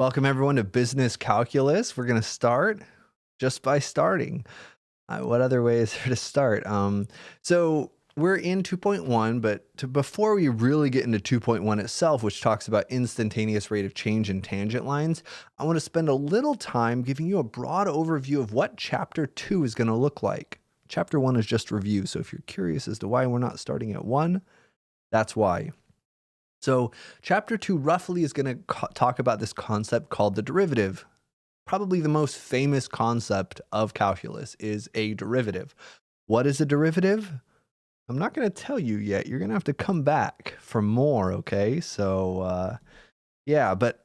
Welcome everyone to Business Calculus. We're going to start just by starting. What other way is there to start? So we're in 2.1, but before we really get into 2.1 itself, which talks about instantaneous rate of change in tangent lines, I want to spend a little time giving you a broad overview of what Chapter 2 is going to look like. Chapter 1 is just review, so if you're curious as to why we're not starting at 1, that's why. So chapter 2 roughly is going to talk about this concept called the derivative. Probably the most famous concept of calculus is a derivative. What is a derivative? I'm not going to tell you yet. You're going to have to come back for more, okay? So yeah, but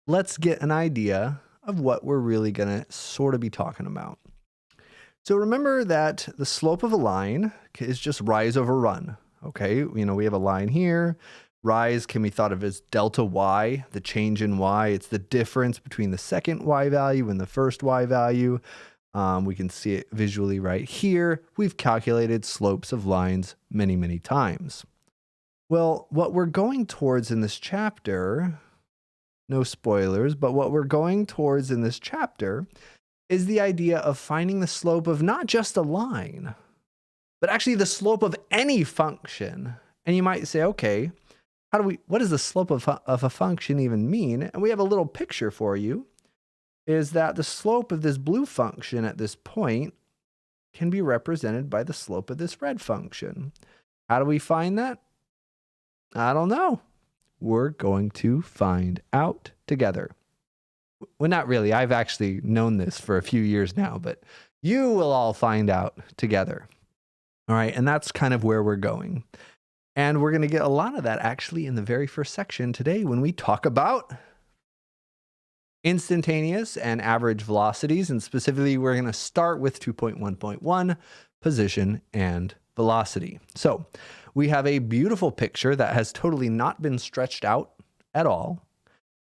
let's get an idea of what we're really going to sort of be talking about. So remember that the slope of a line is just rise over run, okay? We have a line here. Rise can be thought of as delta y, the change in y. It's the difference between the second y value and the first y value. We can see it visually right here. We've calculated slopes of lines many, many times. Well, what we're going towards in this chapter, no spoilers, but what we're going towards in this chapter is the idea of finding the slope of not just a line, but actually the slope of any function. And you might say, okay, what does the slope of a function even mean? And we have a little picture for you, is that the slope of this blue function at this point can be represented by the slope of this red function. How do we find that? I don't know. We're going to find out together. Well, not really. I've actually known this for a few years now, but you will all find out together. All right, and that's kind of where we're going. And we're going to get a lot of that actually in the very first section today when we talk about instantaneous and average velocities. And specifically, we're going to start with 2.1.1, position and velocity. So we have a beautiful picture that has totally not been stretched out at all.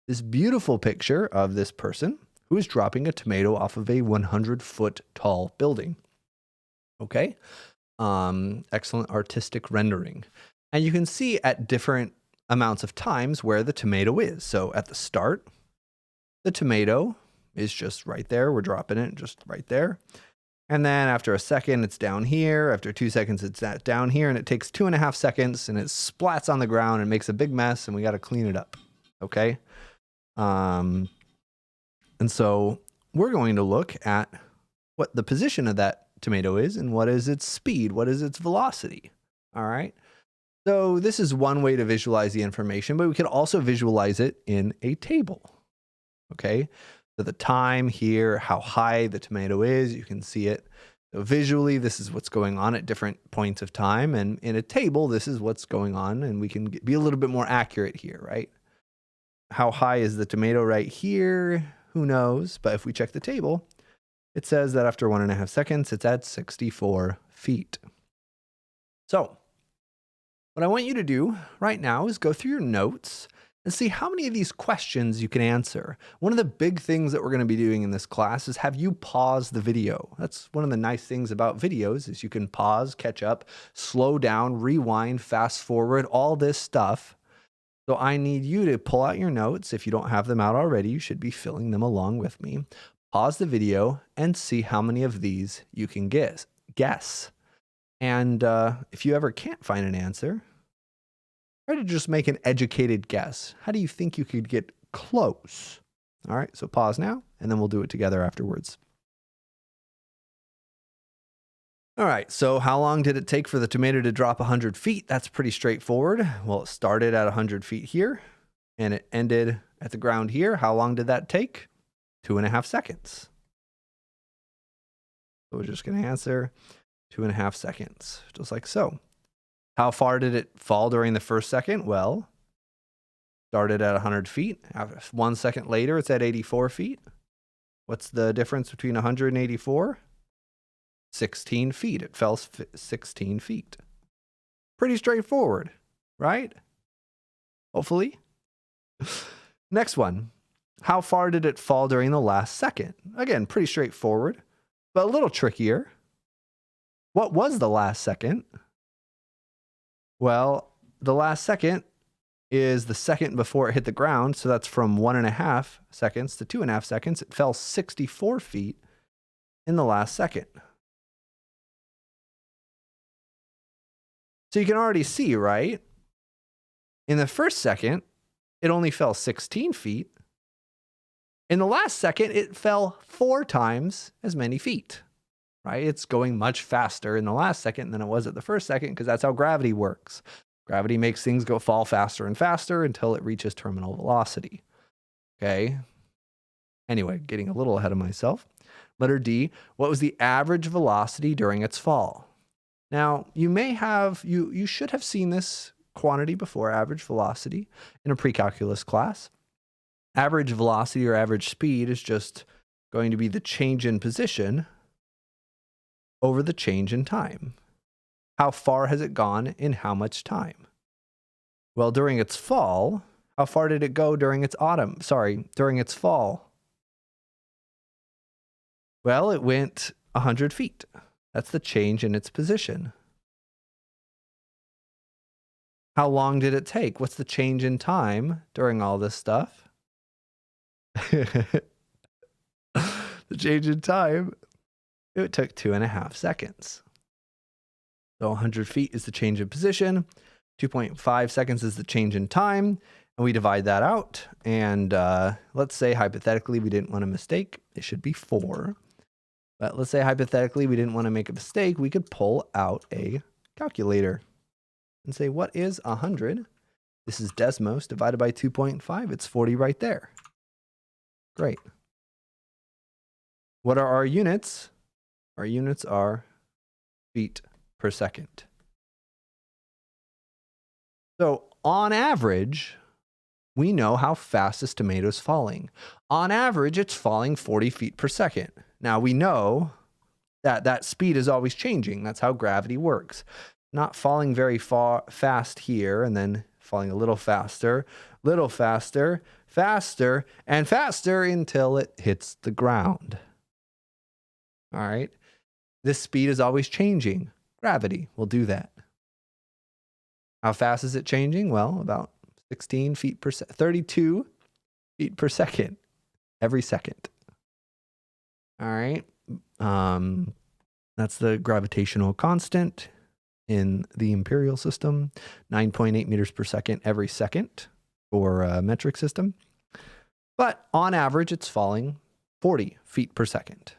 This beautiful picture of this person who is dropping a tomato off of a 100-foot tall building. Okay. Excellent artistic rendering. And you can see at different amounts of times where the tomato is. So at the start, the tomato is just right there. We're dropping it just right there. And then after a second, it's down here. After 2 seconds, it's down here. And it takes 2.5 seconds and it splats on the ground and makes a big mess and we got to clean it up. Okay. And so we're going to look at what the position of that tomato is and what is its speed, what is its velocity. All right. So this is one way to visualize the information, but we could also visualize it in a table. Okay. So the time here, how high the tomato is, you can see it. So visually, this is what's going on at different points of time. And in a table, this is what's going on. And we can be a little bit more accurate here, right? How high is the tomato right here? Who knows? But if we check the table, it says that after 1.5 seconds, it's at 64 feet. So what I want you to do right now is go through your notes and see how many of these questions you can answer. One of the big things that we're going to be doing in this class is have you pause the video. That's one of the nice things about videos is you can pause, catch up, slow down, rewind, fast forward, all this stuff. So I need you to pull out your notes. If you don't have them out already, you should be filling them along with me. Pause the video and see how many of these you can guess. And if you ever can't find an answer, try to just make an educated guess. How do you think you could get close? All right, so pause now, and then we'll do it together afterwards. All right, so how long did it take for the tomato to drop 100 feet? That's pretty straightforward. Well, it started at 100 feet here, and it ended at the ground here. How long did that take? 2.5 seconds. So we're just going to answer 2.5 seconds, just like so. How far did it fall during the first second? Well, started at 100 feet. 1 second later, it's at 84 feet. What's the difference between 100 and 84? 16 feet. It fell 16 feet. Pretty straightforward, right? Hopefully. Next one. How far did it fall during the last second? Again, pretty straightforward, but a little trickier. What was the last second? Well, the last second is the second before it hit the ground. So that's from 1.5 seconds to 2.5 seconds. It fell 64 feet in the last second. So you can already see, right? In the first second, it only fell 16 feet. In the last second, it fell 4 times as many feet, right? It's going much faster in the last second than it was at the first second because that's how gravity works. Gravity makes things fall faster and faster until it reaches terminal velocity. Okay. Anyway, getting a little ahead of myself. Letter D, what was the average velocity during its fall? Now, you should have seen this quantity before, average velocity, in a pre-calculus class. Average velocity or average speed is just going to be the change in position over the change in time. How far has it gone in how much time? Well, during its fall, how far did it go during its during its fall? Well, it went 100 feet. That's the change in its position. How long did it take? What's the change in time during all this stuff? The change in time, it took 2.5 seconds. So 100 feet is the change in position. 2.5 seconds is the change in time. And we divide that out. And let's say hypothetically we didn't want a mistake. It should be 4. But let's say hypothetically we didn't want to make a mistake. We could pull out a calculator and say, what is 100? This is Desmos divided by 2.5. It's 40 right there. Great. What are our units? Our units are feet per second. So on average, we know how fast this tomato is falling. On average, it's falling 40 feet per second. Now we know that that speed is always changing. That's how gravity works. Not falling very fast here and then falling a little faster, faster, and faster until it hits the ground. All right. This speed is always changing. Gravity will do that. How fast is it changing? Well, about 16 feet per second, 32 feet per second, every second. All right. That's the gravitational constant in the imperial system, 9.8 meters per second every second for a metric system. But on average, it's falling 40 feet per second.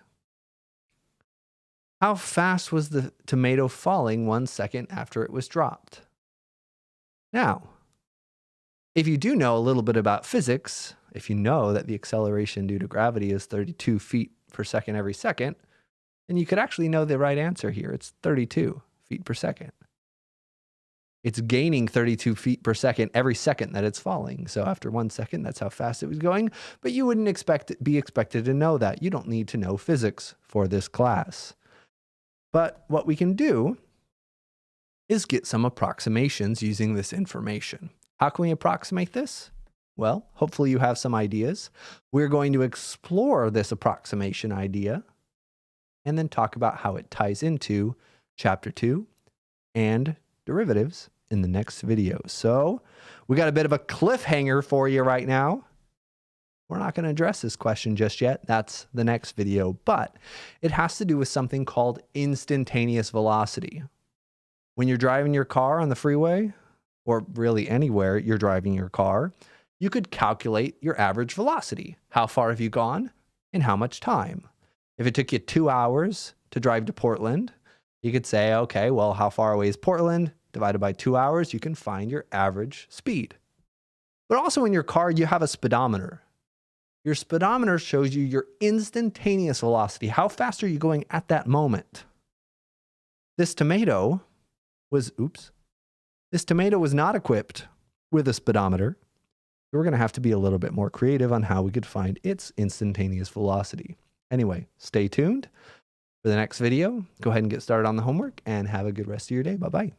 How fast was the tomato falling 1 second after it was dropped? Now, if you do know a little bit about physics, if you know that the acceleration due to gravity is 32 feet per second every second, then you could actually know the right answer here. It's 32 feet per second. It's gaining 32 feet per second every second that it's falling. So after 1 second, that's how fast it was going. But you wouldn't be expected to know that. You don't need to know physics for this class. But what we can do is get some approximations using this information. How can we approximate this? Well, hopefully you have some ideas. We're going to explore this approximation idea and then talk about how it ties into Chapter 2 and derivatives in the next video. So we got a bit of a cliffhanger for you right now. We're not going to address this question just yet. That's the next video, but it has to do with something called instantaneous velocity. When you're driving your car on the freeway, or really anywhere you're driving your car, you could calculate your average velocity. How far have you gone in how much time? If it took you 2 hours to drive to Portland, you could say, okay, well, how far away is Portland? Divided by 2 hours, you can find your average speed. But also in your car, you have a speedometer. Your speedometer shows you your instantaneous velocity. How fast are you going at that moment? This tomato was not equipped with a speedometer. We're going to have to be a little bit more creative on how we could find its instantaneous velocity. Anyway, stay tuned for the next video. Go ahead and get started on the homework and have a good rest of your day. Bye-bye.